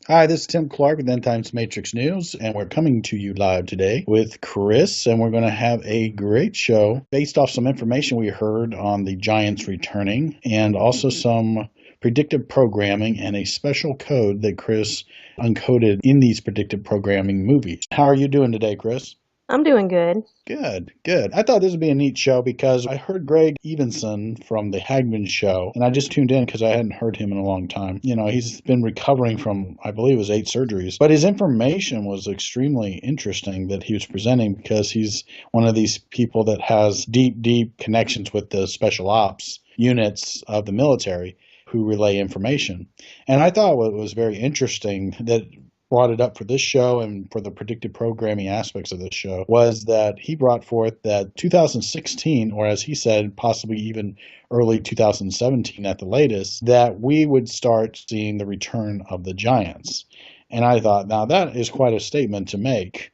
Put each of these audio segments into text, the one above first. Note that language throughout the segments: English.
Hi, this is Tim Clark with End Times Matrix News, and we're coming to you live today with Chris, and we're going to have a great show based off some information we heard on the Giants returning, and also some predictive programming and a special code that Chris uncoded in these predictive programming movies. How are you doing today, Chris? I'm doing good. Good, good. I thought this would be a neat show because I heard Greg Evenson from the Hagman show, and I just tuned in because I hadn't heard him in a long time. You know, he's been recovering from, I believe it was 8 surgeries, but his information was extremely interesting that he was presenting because he's one of these people that has deep, deep connections with the special ops units of the military who relay information. And I thought what was very interesting that brought it up for this show and for the predictive programming aspects of this show was that he brought forth that 2016, or as he said, possibly even early 2017 at the latest, that we would start seeing the return of the Giants. And I thought, now that is quite a statement to make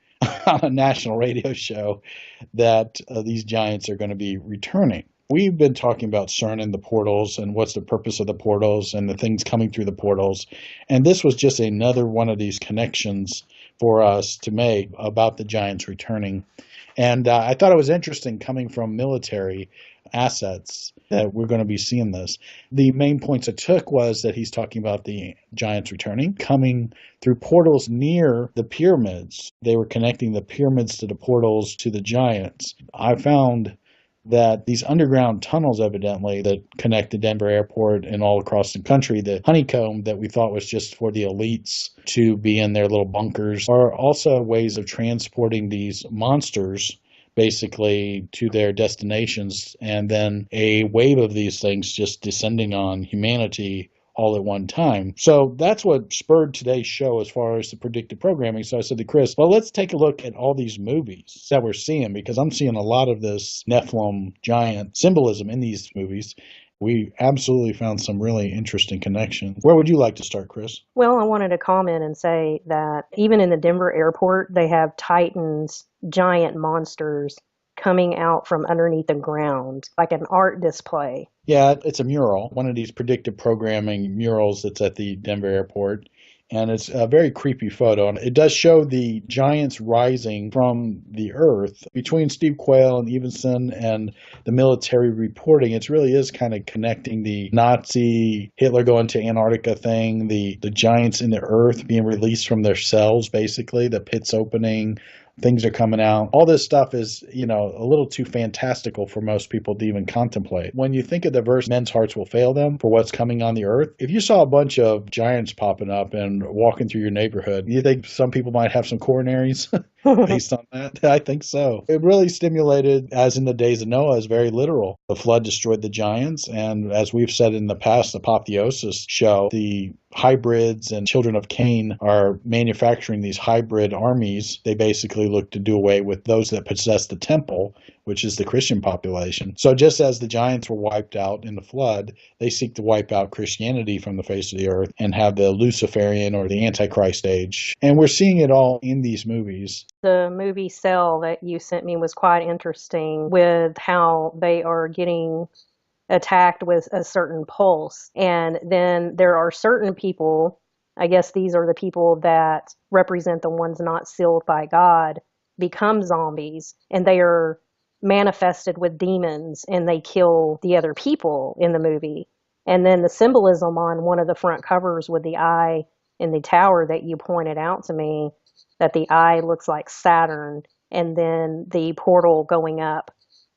on a national radio show that these Giants are going to be returning. We've been talking about CERN and the portals and what's the purpose of the portals and the things coming through the portals. And this was just another one of these connections for us to make about the Giants returning. And I thought it was interesting coming from military assets that we're going to be seeing this. The main points I took was that he's talking about the Giants returning, coming through portals near the pyramids. They were connecting the pyramids to the portals to the Giants. I found that these underground tunnels, evidently, that connect the Denver airport and all across the country, the honeycomb that we thought was just for the elites to be in their little bunkers, are also ways of transporting these monsters basically to their destinations, and then a wave of these things just descending on humanity all at one time. So that's what spurred today's show as far as the predictive programming. So I said to Chris, well, let's take a look at all these movies that we're seeing, because I'm seeing a lot of this Nephilim giant symbolism in these movies. We absolutely found some really interesting connections. Where would you like to start, Chris? Well, I wanted to comment and say that even in the Denver airport, they have titans, giant monsters coming out from underneath the ground, like an art display. Yeah, it's a mural, one of these predictive programming murals that's at the Denver airport. And it's a very creepy photo. And it does show the giants rising from the earth. Between Steve Quayle and Evenson and the military reporting, it really is kind of connecting the Nazi Hitler going to Antarctica thing, the giants in the earth being released from their cells, basically, the pits opening, things are coming out. All this stuff is, you know, a little too fantastical for most people to even contemplate. When you think of the verse, men's hearts will fail them for what's coming on the earth, if you saw a bunch of giants popping up and walking through your neighborhood, you think some people might have some coronaries based on that? I think so. It really stimulated, as in the days of Noah, is very literal. The flood destroyed the giants, and as we've said in the past, the apotheosis show, the hybrids and children of Cain are manufacturing these hybrid armies. They basically look to do away with those that possess the temple, which is the Christian population. So just as the giants were wiped out in the flood, they seek to wipe out Christianity from the face of the earth and have the Luciferian or the Antichrist age. And we're seeing it all in these movies. The movie Cell that you sent me was quite interesting with how they are getting attacked with a certain pulse. And then there are certain people, I guess these are the people that represent the ones not sealed by God, become zombies, and they are manifested with demons and they kill the other people in the movie. And then the symbolism on one of the front covers with the eye in the tower that you pointed out to me, that the eye looks like Saturn, and then the portal going up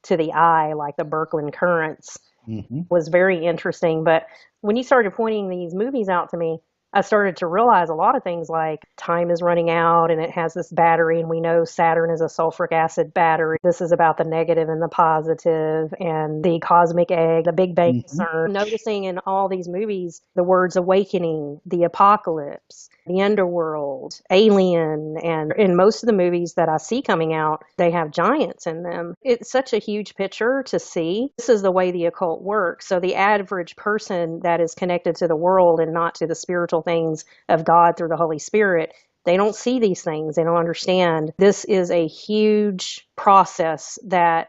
to the eye like the Birkeland currents Mhm. was very interesting. But when you started pointing these movies out to me, I started to realize a lot of things like time is running out and it has this battery, and we know Saturn is a sulfuric acid battery. This is about the negative and the positive, and the cosmic egg, the Big Bang Mhm. concern. Noticing in all these movies the words awakening, the apocalypse, the underworld, alien, and in most of the movies that I see coming out, they have giants in them. It's such a huge picture to see. This is the way the occult works. So the average person that is connected to the world and not to the spiritual things of God through the Holy Spirit, they don't see these things. They don't understand. This is a huge process that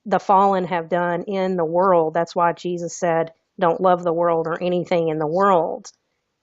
the fallen have done in the world. That's why Jesus said, don't love the world or anything in the world.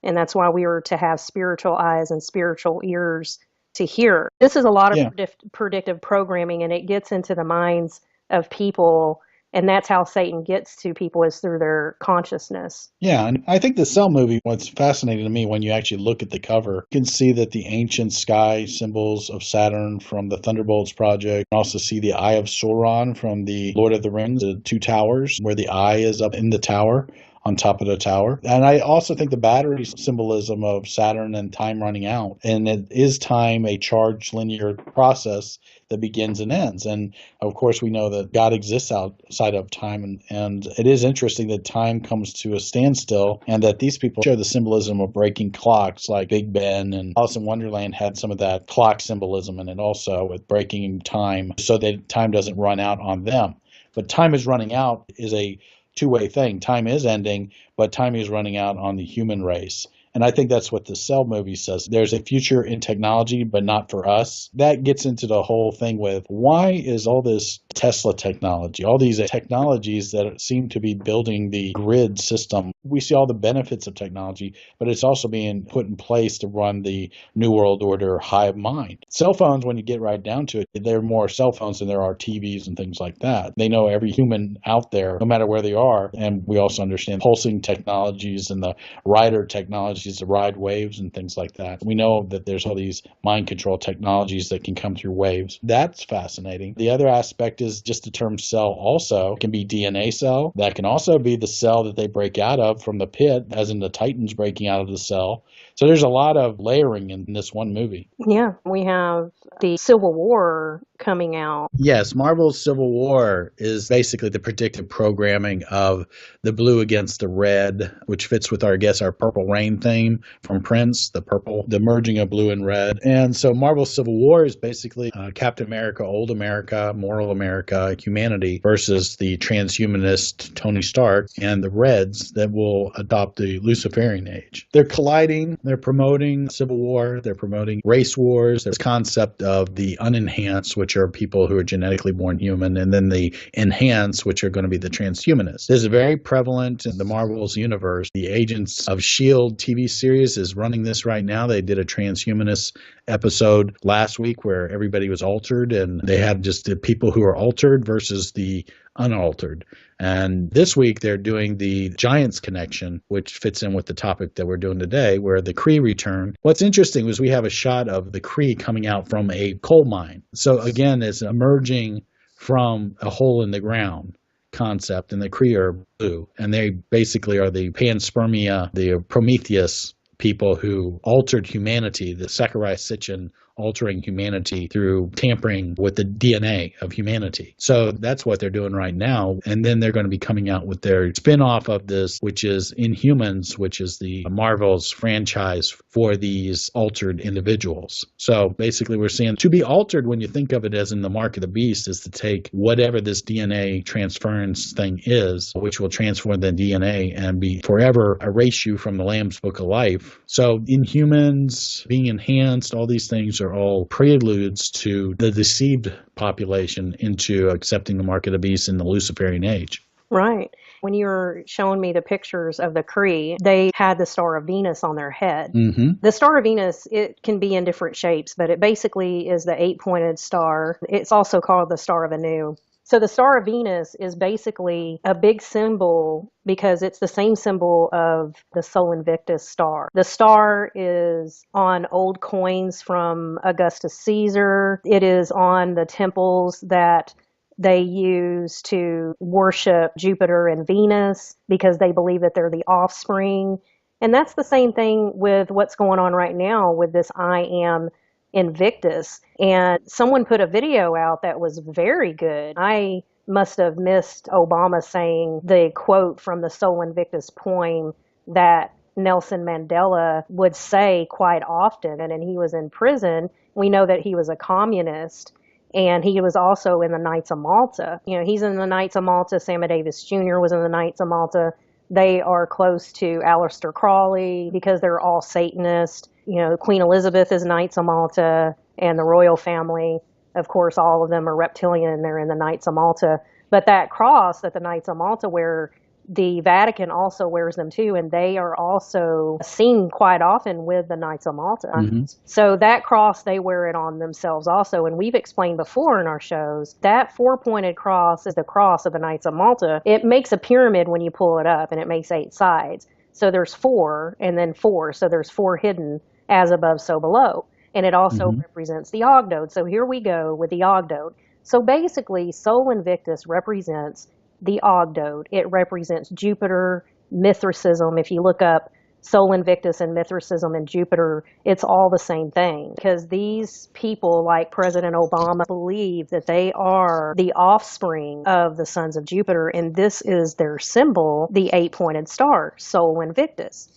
And that's why we are to have spiritual eyes and spiritual ears to hear. This is a lot of Yeah. predictive programming, and it gets into the minds of people. And that's how Satan gets to people, is through their consciousness. Yeah, and I think the Cell movie, what's fascinating to me when you actually look at the cover, you can see that the ancient sky symbols of Saturn from the Thunderbolts project. You can also see the Eye of Sauron from the Lord of the Rings, the two towers, where the eye is up in the tower, on top of the tower. And I also think the battery symbolism of Saturn and time running out. And it is time a charged linear process that begins and ends. And of course, we know that God exists outside of time. And it is interesting that time comes to a standstill and that these people share the symbolism of breaking clocks, like Big Ben and Alice in Wonderland had some of that clock symbolism in it also, with breaking time so that time doesn't run out on them. But time is running out is a two-way thing. Time is ending, but time is running out on the human race. And I think that's what the Cell movie says. There's a future in technology, but not for us. That gets into the whole thing with why is all this Tesla technology, all these technologies that seem to be building the grid system. We see all the benefits of technology, but it's also being put in place to run the New World Order hive mind. Cell phones, when you get right down to it, there are more cell phones than there are TVs and things like that. They know every human out there, no matter where they are. And we also understand pulsing technologies and the rider technologies to ride waves and things like that. We know that there's all these mind control technologies that can come through waves. That's fascinating. The other aspect is just the term cell also. It can be DNA cell. That can also be the cell that they break out of from the pit, as in the Titans breaking out of the cell. So there's a lot of layering in this one movie. Yeah, we have the Civil War coming out. Yes, Marvel's Civil War is basically the predictive programming of the blue against the red, which fits with our Purple Rain theme from Prince, the merging of blue and red. And so Marvel's Civil War is basically Captain America, old America, moral America, humanity versus the transhumanist Tony Stark and the Reds that will adopt the Luciferian age. They're colliding, they're promoting Civil War, they're promoting race wars. There's concept of the unenhanced, which are people who are genetically born human, and then the enhanced, which are going to be the transhumanists. This is very prevalent in the Marvel's universe. The Agents of S.H.I.E.L.D. TV series is running this right now. They did a transhumanist episode last week where everybody was altered, and they had just the people who are altered versus the unaltered. And this week they're doing the Giants connection, which fits in with the topic that we're doing today, where the Kree return. What's interesting was we have a shot of the Kree coming out from a coal mine. So again, it's emerging from a hole in the ground concept, and the Kree are blue. And they basically are the panspermia, the Prometheus people who altered humanity, the Sakurai Sitchin altering humanity through tampering with the DNA of humanity. So that's what they're doing right now. And then they're going to be coming out with their spin-off of this, which is Inhumans, which is the Marvel's franchise for these altered individuals. So basically we're seeing to be altered, when you think of it as in the mark of the beast, is to take whatever this DNA transference thing is, which will transform the DNA and be forever erase you from the Lamb's Book of Life. So Inhumans, being enhanced, all these things are all preludes to the deceived population into accepting the mark of the beast in the Luciferian age. Right. When you were showing me the pictures of the Kree, they had the Star of Venus on their head. Mm-hmm. The Star of Venus, it can be in different shapes, but it basically is the 8-pointed star. It's also called the Star of Anu. So the Star of Venus is basically a big symbol because it's the same symbol of the Sol Invictus star. The star is on old coins from Augustus Caesar. It is on the temples that they use to worship Jupiter and Venus because they believe that they're the offspring. And that's the same thing with what's going on right now with this I Am Invictus. And someone put a video out that was very good. I must have missed Obama saying the quote from the Sol Invictus poem that Nelson Mandela would say quite often. And he was in prison. We know that he was a communist. And he was also in the Knights of Malta. You know, he's in the Knights of Malta. Sammy Davis Jr. was in the Knights of Malta. They are close to Aleister Crowley because they're all Satanist. You know, Queen Elizabeth is Knights of Malta, and the royal family, of course, all of them are reptilian and they're in the Knights of Malta. But that cross that the Knights of Malta wear, the Vatican also wears them too, and they are also seen quite often with the Knights of Malta. Mm-hmm. So that cross, they wear it on themselves also. And we've explained before in our shows that four-pointed cross is the cross of the Knights of Malta. It makes a pyramid when you pull it up, and it makes 8 sides. So there's 4 and then 4. So there's 4 hidden, as above, so below. And it also represents the Ogdoad. So here we go with the Ogdoad. So basically, Sol Invictus represents the Ogdoad. It represents Jupiter, Mithricism. If you look up Sol Invictus and Mithricism and Jupiter, it's all the same thing. Because these people, like President Obama, believe that they are the offspring of the sons of Jupiter, and this is their symbol, the 8-pointed star, Sol Invictus.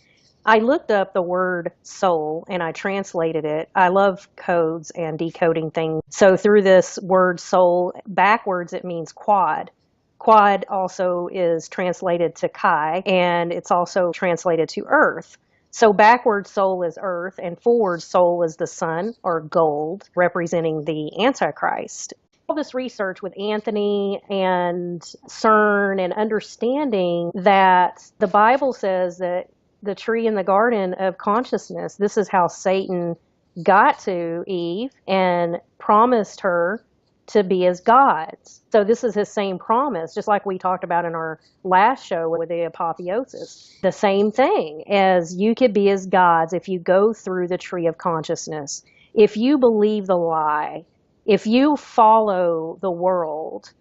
I looked up the word soul and I translated it. I love codes and decoding things. So through this word soul, backwards it means quad. Quad also is translated to Kai, and it's also translated to earth. So backward soul is earth, and forward soul is the sun, or gold, representing the Antichrist. All this research with Anthony and CERN and understanding that the Bible says that the tree in the garden of consciousness, this is how Satan got to Eve and promised her to be as gods. So this is his same promise, just like we talked about in our last show with the apotheosis. The same thing, as you could be as gods if you go through the tree of consciousness. If you believe the lie, if you follow the world,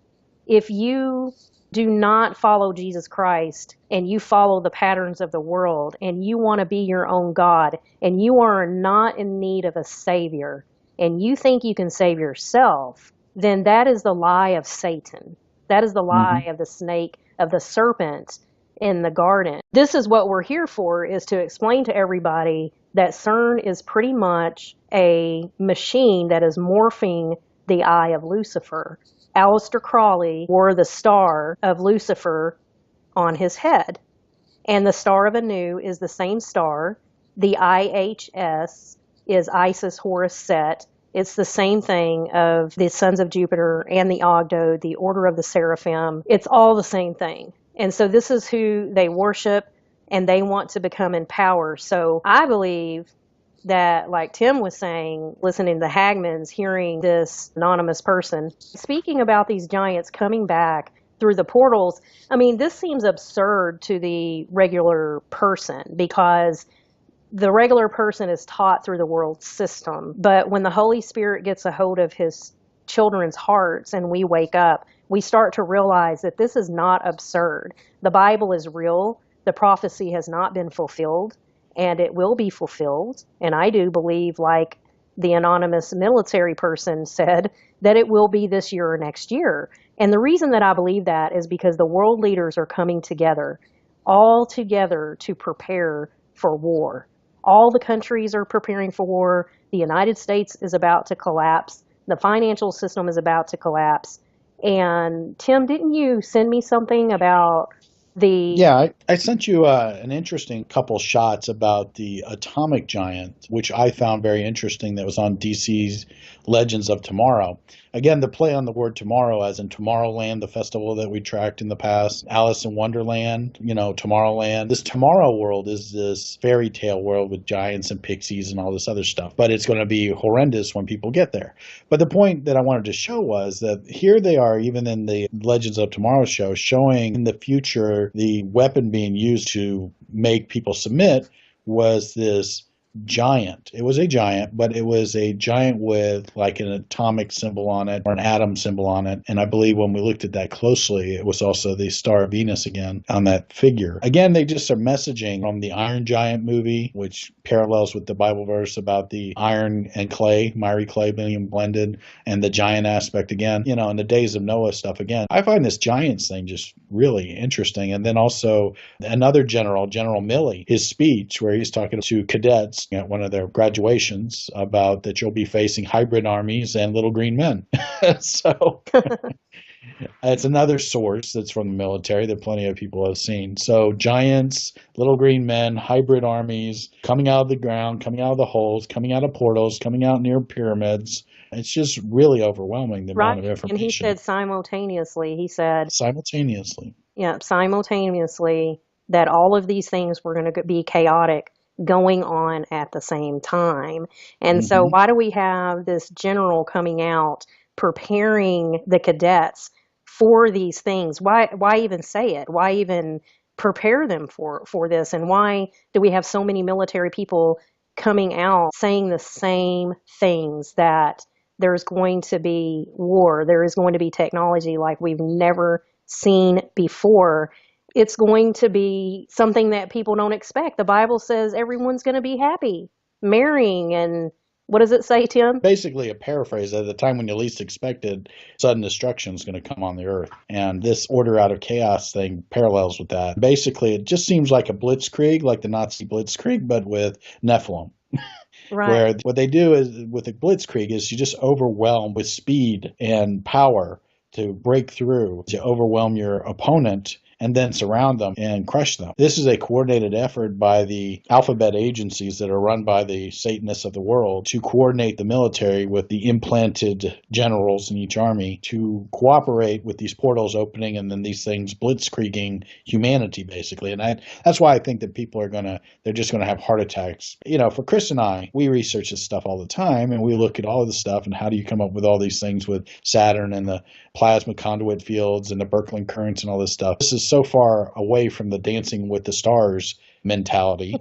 if you do not follow Jesus Christ and you follow the patterns of the world and you want to be your own God and you are not in need of a savior and you think you can save yourself, then that is the lie of Satan. That is the lie of the snake, of the serpent in the garden. This is what we're here for, is to explain to everybody that CERN is pretty much a machine that is morphing the eye of Lucifer. Aleister Crowley wore the star of Lucifer on his head. And the star of Anu is the same star. The IHS is Isis, Horus, Set. It's the same thing of the sons of Jupiter and the Ogdoad, the order of the seraphim. It's all the same thing. And so this is who they worship, and they want to become in power. So I believe that, like Tim was saying, listening to the Hagmans, hearing this anonymous person speaking about these giants coming back through the portals, I mean, this seems absurd to the regular person, because the regular person is taught through the world system. But when the Holy Spirit gets a hold of his children's hearts and we wake up, we start to realize that this is not absurd. The Bible is real. The prophecy has not been fulfilled, and it will be fulfilled. And I do believe, like the anonymous military person said, that it will be this year or next year. And the reason that I believe that is because the world leaders are coming together, all together, to prepare for war. All the countries are preparing for war. The United States is about to collapse. The financial system is about to collapse. And Tim, didn't you send me something about the... Yeah, I sent you an interesting couple shots about the atomic giant, which I found very interesting, that was on DC's Legends of Tomorrow. Again, the play on the word tomorrow, as in Tomorrowland, the festival that we tracked in the past, Alice in Wonderland, Tomorrowland. This tomorrow world is this fairy tale world with giants and pixies and all this other stuff. But it's going to be horrendous when people get there. But the point that I wanted to show was that here they are, even in the Legends of Tomorrow show, showing in the future the weapon being used to make people submit was this giant. It was a giant, but it was a giant with like an atomic symbol on it or an atom symbol on it. And I believe when we looked at that closely, it was also the Star of Venus again on that figure. Again, they just are messaging from the Iron Giant movie, which parallels with the Bible verse about the iron and clay, miry clay being blended, and the giant aspect again, in the days of Noah stuff again. I find this giants thing just really interesting. And then also another General Milley, his speech where he's talking to cadets at one of their graduations about that you'll be facing hybrid armies and little green men. So it's another source that's from the military that plenty of people have seen. So giants, little green men, hybrid armies coming out of the ground, coming out of the holes, coming out of portals, coming out near pyramids. It's just really overwhelming, the amount of information. And he said simultaneously. He said simultaneously. Yeah, simultaneously, that all of these things were going to be chaotic going on at the same time. And so Hmm. why do we have this general coming out preparing the cadets for these things? Why even say it? Why even prepare them for this? And why do we have so many military people coming out saying the same things, that there's going to be war, there is going to be technology like we've never seen before? It's going to be something that people don't expect. The Bible says everyone's going to be happy, marrying, and what does it say, Tim? Basically, a paraphrase, at the time when you least expected, sudden destruction is going to come on the earth. And this order out of chaos thing parallels with that. Basically, it just seems like a blitzkrieg, like the Nazi blitzkrieg, but with Nephilim. Right. Where what they do is with the blitzkrieg is you just overwhelm with speed and power to break through, to overwhelm your opponent and then surround them and crush them. This is a coordinated effort by the alphabet agencies that are run by the Satanists of the world to coordinate the military with the implanted generals in each army to cooperate with these portals opening and then these things blitzkrieging humanity, basically. And that's why I think that people are they're just going to have heart attacks. For Chris and I, we research this stuff all the time, and we look at all of this stuff and how do you come up with all these things with Saturn and the plasma conduit fields and the Birkeland currents and all this stuff. This is so far away from the Dancing with the Stars mentality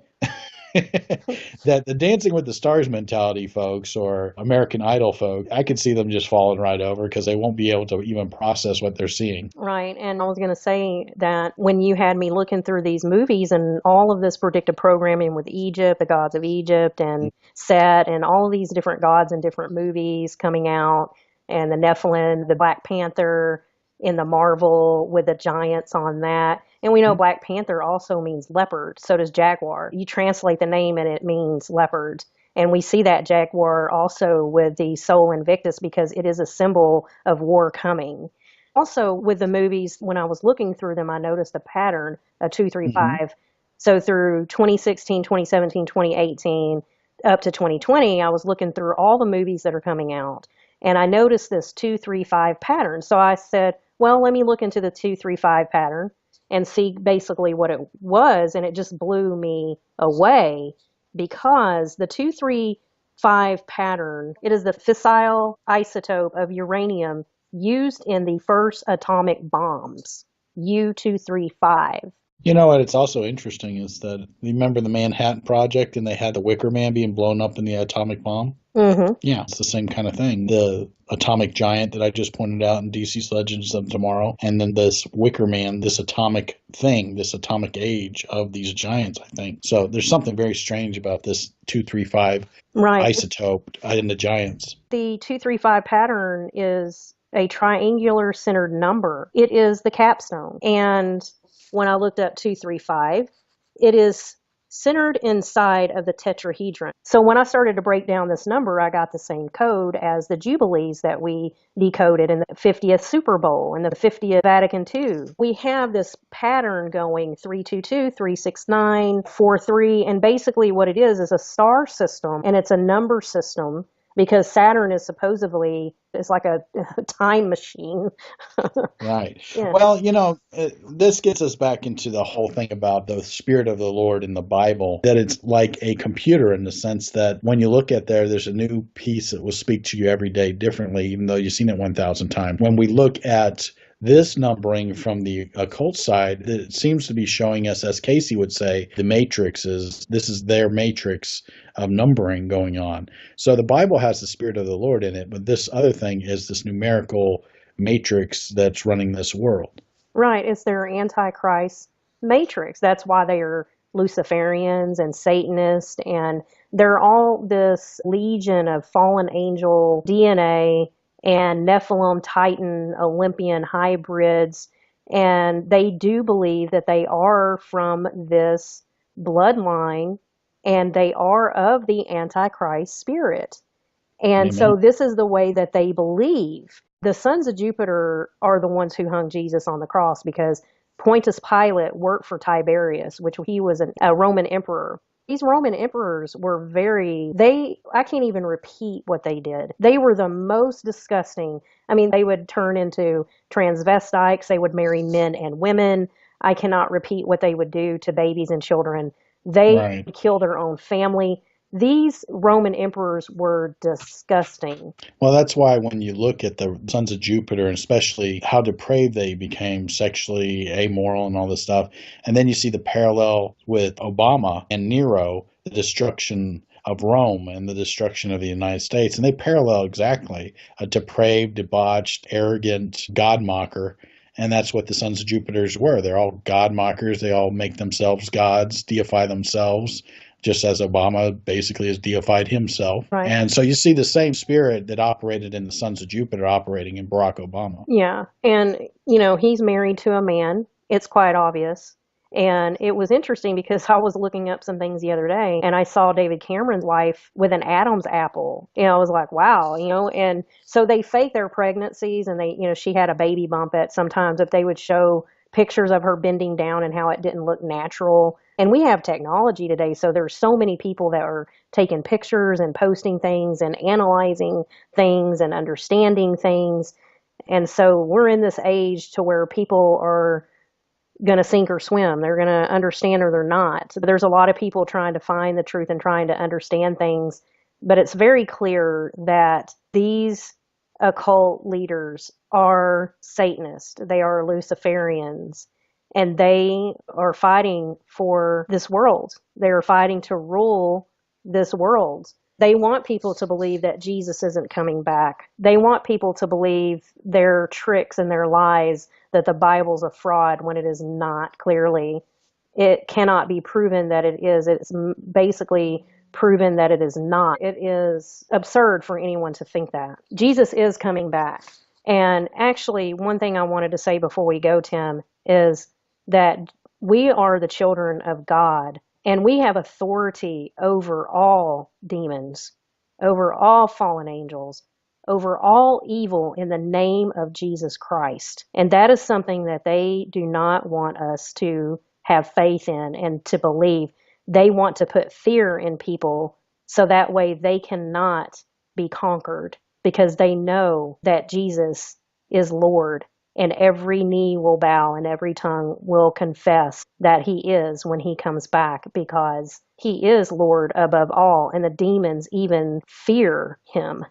that the Dancing with the Stars mentality folks, or American Idol folk, I could see them just falling right over because they won't be able to even process what they're seeing. Right. And I was going to say that when you had me looking through these movies and all of this predictive programming with Egypt, the gods of Egypt, and Set, and all of these different gods in different movies coming out, and the Nephilim, the Black Panther in the Marvel with the giants on that. And we know Black Panther also means leopard. So does jaguar. You translate the name and it means leopard. And we see that jaguar also with the Sol Invictus because it is a symbol of war coming. Also, with the movies, when I was looking through them, I noticed a pattern, a Mm-hmm. 235. So through 2016, 2017, 2018, up to 2020, I was looking through all the movies that are coming out. And I noticed this 235 pattern. So I said, well, let me look into the 235 pattern and see basically what it was. And it just blew me away because the 235 pattern, it is the fissile isotope of uranium used in the first atomic bombs, U-235. What it's also interesting is that, remember the Manhattan Project and they had the Wicker Man being blown up in the atomic bomb? Mm-hmm. Yeah, it's the same kind of thing. The atomic giant that I just pointed out in DC's Legends of Tomorrow, and then this Wicker Man, this atomic thing, this atomic age of these giants, I think. So there's something very strange about this 235 Right. isotope in the giants. The 235 pattern is a triangular centered number. It is the capstone. And when I looked up 235, it is centered inside of the tetrahedron. So when I started to break down this number, I got the same code as the Jubilees that we decoded in the 50th Super Bowl and the 50th Vatican II. We have this pattern going 322, 369, 43, and basically what it is a star system, and it's a number system because Saturn is supposedly, it's like a time machine. Right. Yeah. Well, this gets us back into the whole thing about the Spirit of the Lord in the Bible, that it's like a computer in the sense that when you look at there's a new piece that will speak to you every day differently, even though you've seen it 1,000 times. When we look at this numbering from the occult side, it seems to be showing us, as Casey would say, this is their matrix of numbering going on. So the Bible has the Spirit of the Lord in it, but this other thing is this numerical matrix that's running this world. Right. It's their Antichrist matrix. That's why they are Luciferians and Satanists, and they're all this legion of fallen angel DNA and Nephilim, Titan, Olympian hybrids. And they do believe that they are from this bloodline and they are of the Antichrist spirit. And Amen. so this is the way that they believe. The sons of Jupiter are the ones who hung Jesus on the cross because Pontius Pilate worked for Tiberius, which he was a Roman emperor. These Roman emperors were I can't even repeat what they did. They were the most disgusting. I mean, they would turn into transvestites, they would marry men and women. I cannot repeat what they would do to babies and children. They Right. would kill their own family. These Roman emperors were disgusting. Well, that's why when you look at the sons of Jupiter, and especially how depraved they became sexually, amoral, and all this stuff, and then you see the parallel with Obama and Nero, the destruction of Rome and the destruction of the United States, and they parallel exactly a depraved, debauched, arrogant God mocker. And that's what the sons of Jupiters were. They're all God mockers. They all make themselves gods, deify themselves, just as Obama basically has deified himself. Right. And so you see the same spirit that operated in the Sons of Jupiter operating in Barack Obama. Yeah. And, he's married to a man. It's quite obvious. And it was interesting because I was looking up some things the other day and I saw David Cameron's wife with an Adam's apple. I was like, wow, and so they fake their pregnancies and she had a baby bump at sometimes if they would show pictures of her bending down and how it didn't look natural. And we have technology today, so there's so many people that are taking pictures and posting things and analyzing things and understanding things. And so we're in this age to where people are going to sink or swim. They're going to understand or they're not. So there's a lot of people trying to find the truth and trying to understand things. But it's very clear that these occult leaders are Satanists. They are Luciferians. And they are fighting for this world. They are fighting to rule this world. They want people to believe that Jesus isn't coming back. They want people to believe their tricks and their lies, that the Bible's a fraud when it is not, clearly. It cannot be proven that it is. It's basically proven that it is not. It is absurd for anyone to think that. Jesus is coming back. And actually, one thing I wanted to say before we go, Tim, is that we are the children of God. And we have authority over all demons, over all fallen angels, over all evil in the name of Jesus Christ. And that is something that they do not want us to have faith in and to believe. They want to put fear in people so that way they cannot be conquered because they know that Jesus is Lord. And every knee will bow and every tongue will confess that he is when he comes back because he is Lord above all. And the demons even fear him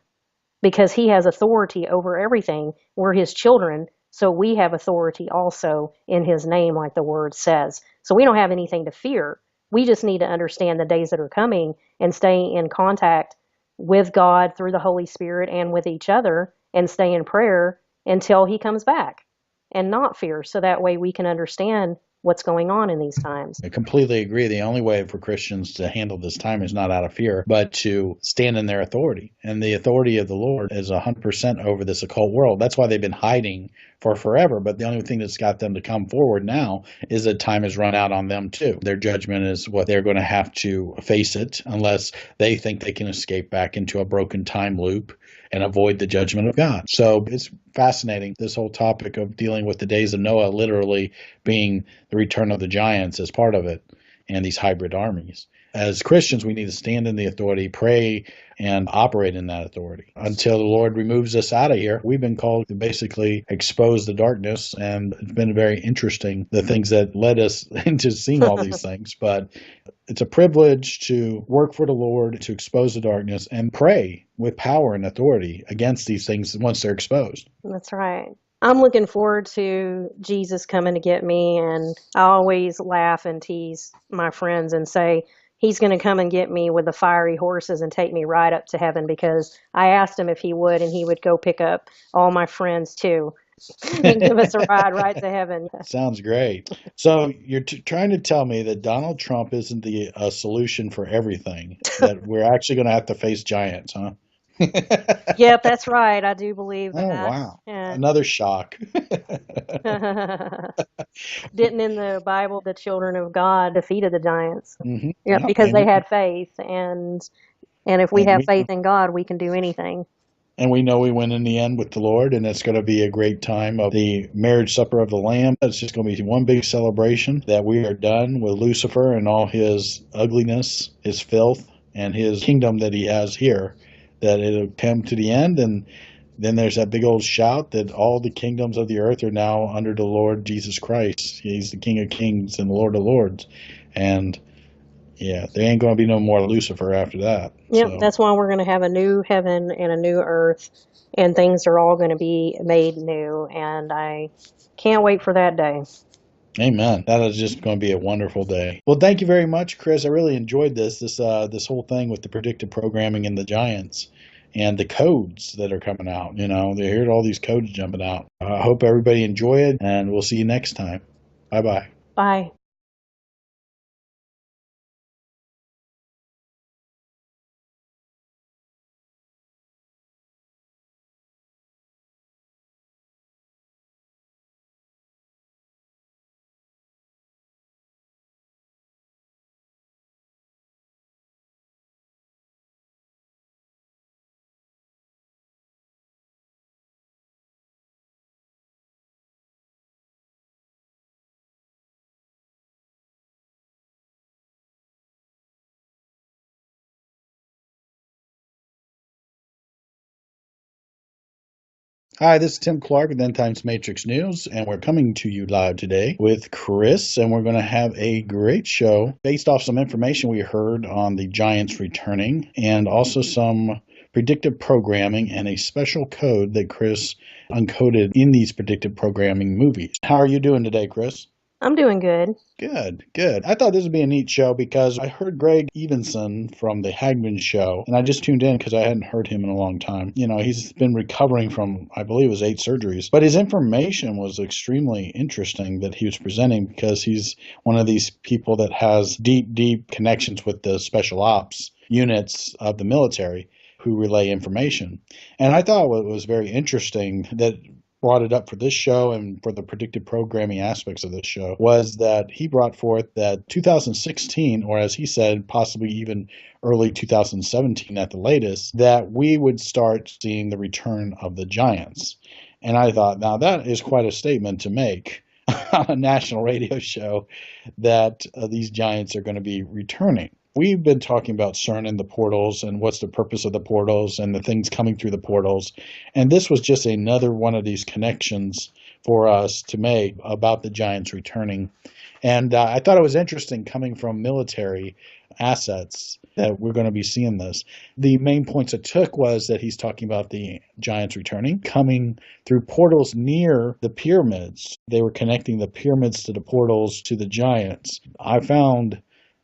because he has authority over everything. We're his children, so we have authority also in his name, like the word says. So we don't have anything to fear. We just need to understand the days that are coming and stay in contact with God through the Holy Spirit and with each other and stay in prayer until he comes back and not fear. So that way we can understand what's going on in these times. I completely agree. The only way for Christians to handle this time is not out of fear, but to stand in their authority. And the authority of the Lord is 100% over this occult world. That's why they've been hiding for forever. But the only thing that's got them to come forward now is that time has run out on them too. Their judgment is what they're going to have to face it unless they think they can escape back into a broken time loop and avoid the judgment of God. So it's fascinating, this whole topic of dealing with the days of Noah literally being the return of the giants as part of it and these hybrid armies. As Christians, we need to stand in the authority, pray, and operate in that authority until the Lord removes us out of here. We've been called to basically expose the darkness, and it's been very interesting, the things that led us into seeing all these things. But it's a privilege to work for the Lord, to expose the darkness, and pray with power and authority against these things once they're exposed. That's right. I'm looking forward to Jesus coming to get me, and I always laugh and tease my friends and say, he's going to come and get me with the fiery horses and take me right up to heaven because I asked him if he would, and he would go pick up all my friends too and give us a ride right to heaven. Sounds great. So you're trying to tell me that Donald Trump isn't the solution for everything, that we're actually going to have to face giants, huh? Yep, that's right. I do believe Oh, that. wow. Yeah. Another shock. Didn't in the Bible the children of God defeated the giants? Mm-hmm. Yep, Yep. because they had faith, and if we And have we faith in God, we can do anything. And we know we win in the end with the Lord, and it's going to be a great time of the marriage supper of the Lamb. It's just going to be one big celebration that we are done with Lucifer and all his ugliness, his filth, and his kingdom that he has here, that it'll come to the end. And then there's that big old shout that all the kingdoms of the earth are now under the Lord Jesus Christ. He's the King of Kings and the Lord of Lords. And yeah, there ain't going to be no more Lucifer after that. Yep, So, that's why we're going to have a new heaven and a new earth, and things are all going to be made new. And I can't wait for that day. amen. That is just going to be a wonderful day. Well, thank you very much, Chris. I really enjoyed this whole thing with the predictive programming and the giants and the codes that are coming out. You know, they heard all these codes jumping out. I hope everybody enjoy it, and we'll see you next time. Bye-bye. Bye. Hi, this is Tim Clark with End Times Matrix News, and we're coming to you live today with Chris, and we're going to have a great show based off some information we heard on the Giants returning, and also some predictive programming and a special code that Chris uncoded in these predictive programming movies. How are you doing today, Chris? I'm doing good. Good, good. I thought this would be a neat show because I heard Greg Evenson from the Hagman show, and I just tuned in because I hadn't heard him in a long time. You know, he's been recovering from, I believe it was 8 surgeries, but his information was extremely interesting that he was presenting because he's one of these people that has deep, deep connections with the special ops units of the military who relay information. And I thought what was very interesting that brought it up for this show and for the predictive programming aspects of this show was that he brought forth that 2016, or as he said, possibly even early 2017 at the latest, that we would start seeing the return of the Giants. And I thought, now that is quite a statement to make on a national radio show that these Giants are going to be returning. We've been talking about CERN and the portals and what's the purpose of the portals and the things coming through the portals. And this was just another one of these connections for us to make about the Giants returning. And I thought it was interesting coming from military assets that we're going to be seeing this. The main points it took was that he's talking about the Giants returning, coming through portals near the pyramids. They were connecting the pyramids to the portals to the Giants. I found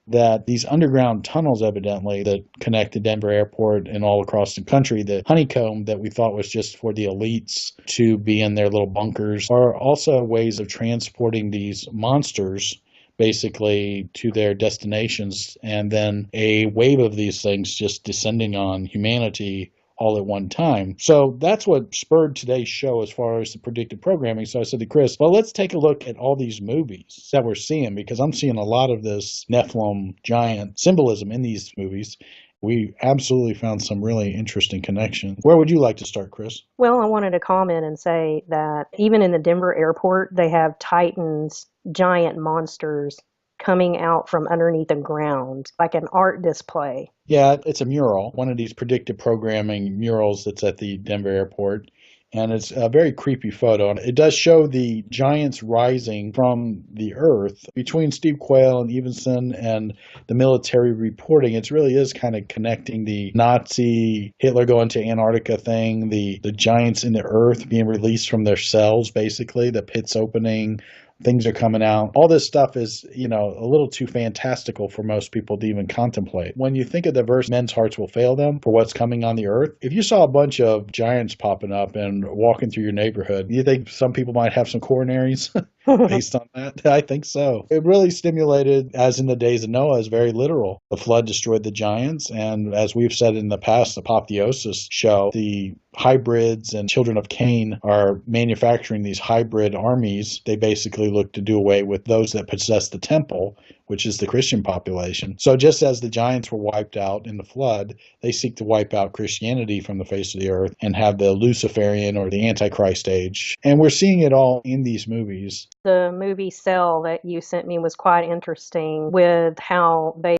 that these underground tunnels, evidently, that connect to Denver Airport and all across the country, the honeycomb that we thought was just for the elites to be in their little bunkers, are also ways of transporting these monsters basically to their destinations, and then a wave of these things just descending on humanity all at one time. So that's what spurred today's show as far as the predictive programming. So I said to Chris, well, let's take a look at all these movies that we're seeing, because I'm seeing a lot of this Nephilim giant symbolism in these movies. We absolutely found some really interesting connections. Where would you like to start, Chris? Well, I wanted to comment and say that even in the Denver airport, they have Titans, giant monsters coming out from underneath the ground, like an art display. Yeah, it's a mural, one of these predictive programming murals that's at the Denver airport. And it's a very creepy photo. And it does show the giants rising from the earth. Between Steve Quayle and Evenson and the military reporting, it really is kind of connecting the Nazi Hitler going to Antarctica thing, the giants in the earth being released from their cells, basically, the pits opening. Things are coming out. All this stuff is, a little too fantastical for most people to even contemplate. When you think of the verse, men's hearts will fail them for what's coming on the earth, if you saw a bunch of giants popping up and walking through your neighborhood, you think some people might have some coronaries based on that? I think so. It really stimulated, as in the days of Noah, is very literal. The flood destroyed the giants, and as we've said in the past, the Apotheosis show, the hybrids and children of Cain are manufacturing these hybrid armies. They basically look to do away with those that possess the temple, which is the Christian population. So just as the giants were wiped out in the flood, they seek to wipe out Christianity from the face of the earth and have the Luciferian or the Antichrist age. And we're seeing it all in these movies. The movie Cell that you sent me was quite interesting with how they